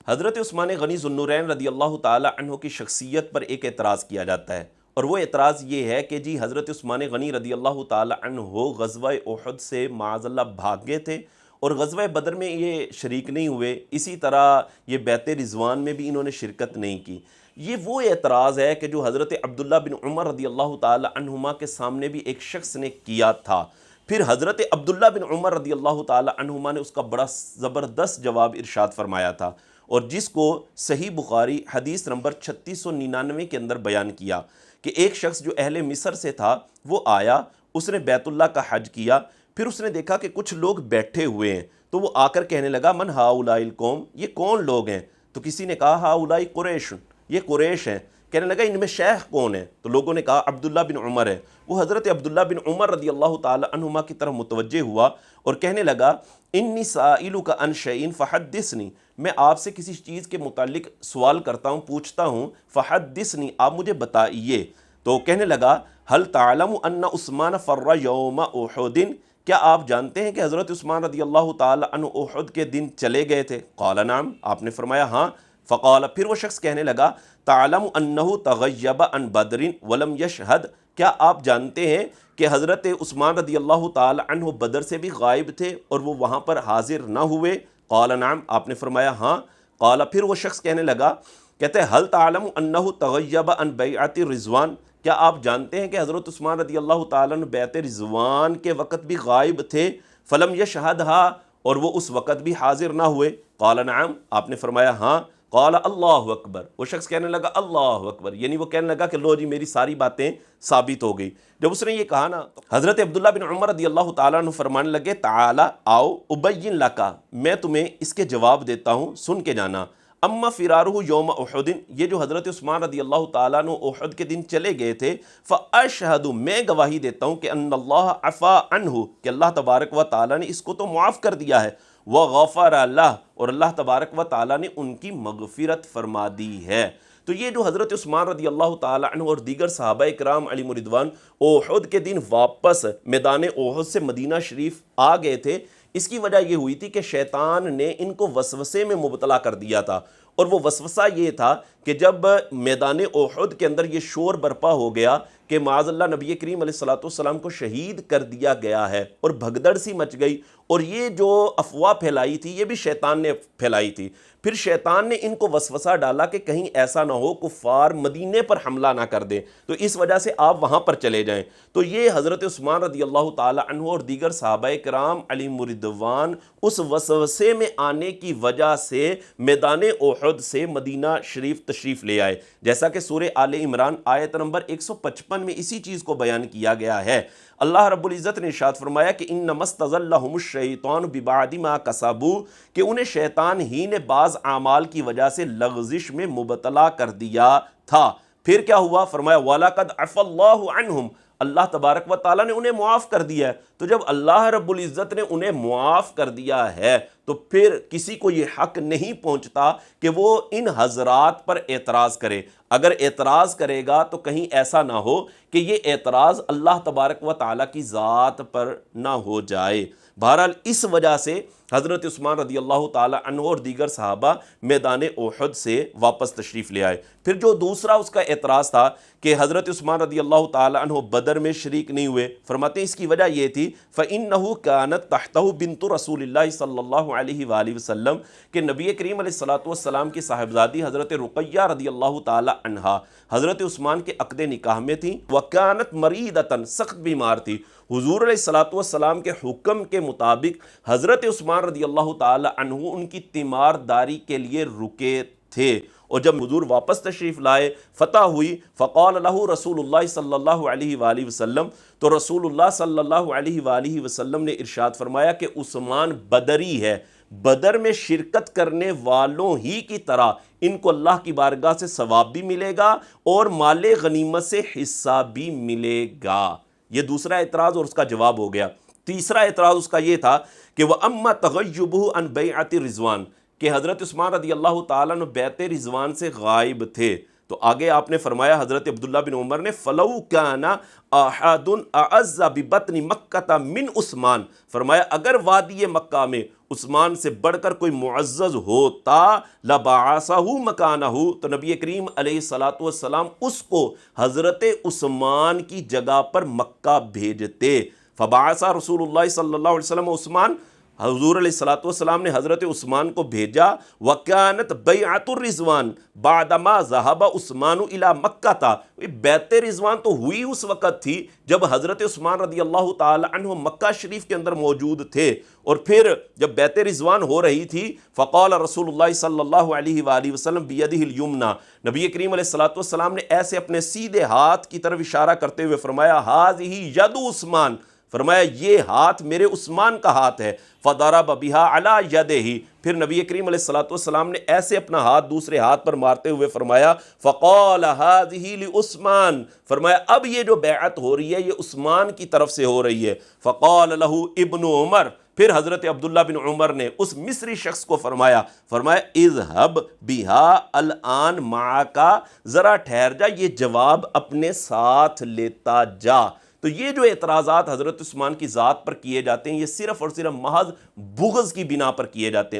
حضرت عثمان غنی ذو النورین رضی اللہ تعالی عنہ کی شخصیت پر ایک اعتراض کیا جاتا ہے، اور وہ اعتراض یہ ہے کہ جی حضرت عثمان غنی رضی اللہ تعالی عنہ غزوہ احد سے معاذ اللہ بھاگ گئے تھے اور غزوہ بدر میں یہ شریک نہیں ہوئے، اسی طرح یہ بیعت رضوان میں بھی انہوں نے شرکت نہیں کی۔ یہ وہ اعتراض ہے کہ جو حضرت عبداللہ بن عمر رضی اللہ تعالی عنہما کے سامنے بھی ایک شخص نے کیا تھا، پھر حضرت عبداللہ بن عمر رضی اللہ تعالی عنہما نے اس کا بڑا زبردست جواب ارشاد فرمایا تھا، اور جس کو صحیح بخاری حدیث نمبر 3699 کے اندر بیان کیا کہ ایک شخص جو اہل مصر سے تھا وہ آیا، اس نے بیت اللہ کا حج کیا، پھر اس نے دیکھا کہ کچھ لوگ بیٹھے ہوئے ہیں، تو وہ آ کر کہنے لگا من ہؤلاء القوم، یہ کون لوگ ہیں؟ تو کسی نے کہا ہؤلاء قریش، یہ قریش ہیں۔ کہنے لگا ان میں شیخ کون ہے؟ تو لوگوں نے کہا عبداللہ بن عمر ہے۔ وہ حضرت عبداللہ بن عمر رضی اللہ تعالی عنہما کی طرف متوجہ ہوا اور کہنے لگا انی سائلک عن شیء فحدثنی، میں آپ سے کسی چیز کے متعلق سوال کرتا ہوں، پوچھتا ہوں، فحدثنی، آپ مجھے بتائیے۔ تو کہنے لگا هل تعلم ان عثمان فر یوم احد، کیا آپ جانتے ہیں کہ حضرت عثمان رضی اللہ تعالی عنہ احد کے دن چلے گئے تھے؟ قال نعم، آپ نے فرمایا ہاں۔ فقال، پھر وہ شخص کہنے لگا تعلم انہ تغیب عن بدر ولم یشہد، کیا آپ جانتے ہیں کہ حضرت عثمان رضی اللہ تعالی عنہ بدر سے بھی غائب تھے اور وہ وہاں پر حاضر نہ ہوئے؟ قال نعم، آپ نے فرمایا ہاں۔ قال، پھر وہ شخص کہنے لگا، کہتے ہیں حل تعلم انہ تغیب عن بیعت رضوان، کیا آپ جانتے ہیں کہ حضرت عثمان رضی اللہ تعالیٰ عنہ بیعت رضوان کے وقت بھی غائب تھے؟ فلم یشہدھا، اور وہ اس وقت بھی حاضر نہ ہوئے؟ قال نعم، آپ نے فرمایا ہاں۔ قال اللہ اکبر، وہ شخص کہنے لگا اللہ اکبر، یعنی وہ کہنے لگا کہ لو جی میری ساری باتیں ثابت ہو گئی۔ جب اس نے یہ کہا نا، حضرت عبداللہ بن عمر رضی اللہ تعالیٰ عنہ فرمانے لگے تعالی آؤ ابین لکا، میں تمہیں اس کے جواب دیتا ہوں، سن کے جانا۔ اما فرارہ یوم احد، یہ جو حضرت عثمان رضی اللہ تعالیٰ عنہ احد کے دن چلے گئے تھے، فاشہد، میں گواہی دیتا ہوں کہ ان اللہ عفا عنہ، کہ اللہ تبارک و تعالیٰ نے اس کو تو معاف کر دیا ہے، وغفر اللہ، اور اللہ تبارک و تعالیٰ نے ان کی مغفرت فرما دی ہے۔ تو یہ جو حضرت عثمان رضی اللہ تعالیٰ عنہ اور دیگر صحابہ اکرام علیہم رضوان احد کے دن واپس میدان احد سے مدینہ شریف آ گئے تھے، اس کی وجہ یہ ہوئی تھی کہ شیطان نے ان کو وسوسے میں مبتلا کر دیا تھا، اور وہ وسوسہ یہ تھا کہ جب میدان احد کے اندر یہ شور برپا ہو گیا کہ معاذ اللہ نبی کریم علیہ السلام کو شہید کر دیا گیا ہے، اور بھگدڑ سی مچ گئی، اور یہ جو افواہ پھیلائی تھی یہ بھی شیطان نے پھیلائی تھی۔ پھر شیطان نے ان کو وسوسہ ڈالا کہ کہیں ایسا نہ ہو کفار مدینے پر حملہ نہ کر دیں، تو اس وجہ سے آپ وہاں پر چلے جائیں۔ تو یہ حضرت عثمان رضی اللہ تعالی عنہ اور دیگر صحابہ کرام علیہم رضوان اس وسوسے میں آنے کی وجہ سے میدان احد سے مدینہ شریف تشریف لے آئے، جیسا کہ سورہ آل عمران آیت نمبر 155 میں اسی چیز کو بیان کیا گیا ہے۔ اللہ رب العزت نے ارشاد فرمایا کہ انما استزلهم الشیطان ببعد ما کسبوا، کہ انہیں شیطان ہی نے بعض اعمال کی وجہ سے لغزش میں مبتلا کر دیا تھا۔ پھر کیا ہوا؟ فرمایا وَلَقَدْ عَفَا اللَّهُ عَنْهُمْ، اللہ تبارک و تعالیٰ نے انہیں معاف کر دیا ہے۔ تو جب اللہ رب العزت نے انہیں معاف کر دیا ہے تو پھر کسی کو یہ حق نہیں پہنچتا کہ وہ ان حضرات پر اعتراض کرے۔ اگر اعتراض کرے گا تو کہیں ایسا نہ ہو کہ یہ اعتراض اللہ تبارک و تعالیٰ کی ذات پر نہ ہو جائے۔ بہرحال اس وجہ سے حضرت عثمان رضی اللہ تعالی عنہ اور دیگر صحابہ میدان احد سے واپس تشریف لے آئے۔ پھر جو دوسرا اس کا اعتراض تھا کہ حضرت عثمان رضی اللہ تعالی عنہ بدر میں شریک نہیں ہوئے، فرماتے ہیں اس کی وجہ یہ تھی فَإِنَّهُ كَانَتْ تَحْتَهُ بِنْتُ رسول اللہ صلی اللہ علیہ وآلہ وسلم، کہ نبی کریم علیہ السلام کی صاحبزادی حضرت رقیہ رضی اللہ تعالی عنہا حضرت عثمان کے عقد نکاح میں تھیں، وَكَانَتْ مَرِيدَةً، سخت بیمار تھی۔ حضور علیہ السلام کے حکم کے مطابق حضرت عثمان رضی اللہ تعالی عنہ ان کی تیمارداری کے لیے رکے تھے، اور جب حضور واپس تشریف لائے، فتح ہوئی، فقال له رسول اللہ صلی اللہ علیہ وآلہ وسلم، تو رسول اللہ صلی اللہ علیہ وآلہ وسلم نے ارشاد فرمایا کہ عثمان بدری ہے، بدر میں شرکت کرنے والوں ہی کی طرح ان کو اللہ کی بارگاہ سے ثواب بھی ملے گا اور مال غنیمت سے حصہ بھی ملے گا۔ یہ دوسرا اعتراض اور اس کا جواب ہو گیا۔ تیسرا اعتراض اس کا یہ تھا کہ وَأَمَّا تَغَيُّبُهُ عَنْ بَيْعَةِ رضوان، کہ حضرت عثمان رضی اللہ تعالیٰ عنہ بیعت رضوان سے غائب تھے، تو آگے آپ نے فرمایا حضرت عبداللہ بن عمر نے فَلَوْ كَانَ أَحَدٌ أَعَزَّ بِبَطْنِ مَكَّةَ مِنْ عثمان، فرمایا اگر وادی مکہ میں عثمان سے بڑھ کر کوئی معزز ہوتا لبعثہ مکانہ، تو نبی کریم علیہ الصلاۃ والسلام اس کو حضرت عثمان کی جگہ پر مکہ بھیجتے۔ فبعث رسول اللہ صلی اللہ علیہ وسلم عثمان، حضور علیہ الصلاۃ والسلام نے حضرت عثمان کو بھیجا۔ وَكَانَتْ بَيْعَةُ الرِّضْوَانِ بَعْدَمَا ذَهَبَ عثمان إِلَى مَكَّةَ، بیعت رضوان تو ہوئی اس وقت تھی جب حضرت عثمان رضی اللہ تعالی عنہ مکہ شریف کے اندر موجود تھے، اور پھر جب بیعت رضوان ہو رہی تھی فقال رسول اللہ صلی اللہ علیہ وآلہ وسلم بیدہ الیمنی، نبی کریم علیہ الصلاۃ والسلام نے ایسے اپنے سیدھے ہاتھ کی طرف اشارہ کرتے ہوئے فرمایا ھذہ ید عثمان، فرمایا یہ ہاتھ میرے عثمان کا ہاتھ ہے۔ فضرب بها علی یدہ، پھر نبی کریم علیہ الصلاۃ والسلام نے ایسے اپنا ہاتھ دوسرے ہاتھ پر مارتے ہوئے فرمایا فقال ھذہ لعثمان، فرمایا اب یہ جو بیعت ہو رہی ہے یہ عثمان کی طرف سے ہو رہی ہے۔ فقال لہ ابن عمر، پھر حضرت عبداللہ بن عمر نے اس مصری شخص کو فرمایا اذهب بها الان معک، ذرا ٹھہر جا، یہ جواب اپنے ساتھ لیتا جا۔ تو یہ جو اعتراضات حضرت عثمان کی ذات پر کیے جاتے ہیں یہ صرف اور صرف محض بغض کی بنا پر کیے جاتے ہیں۔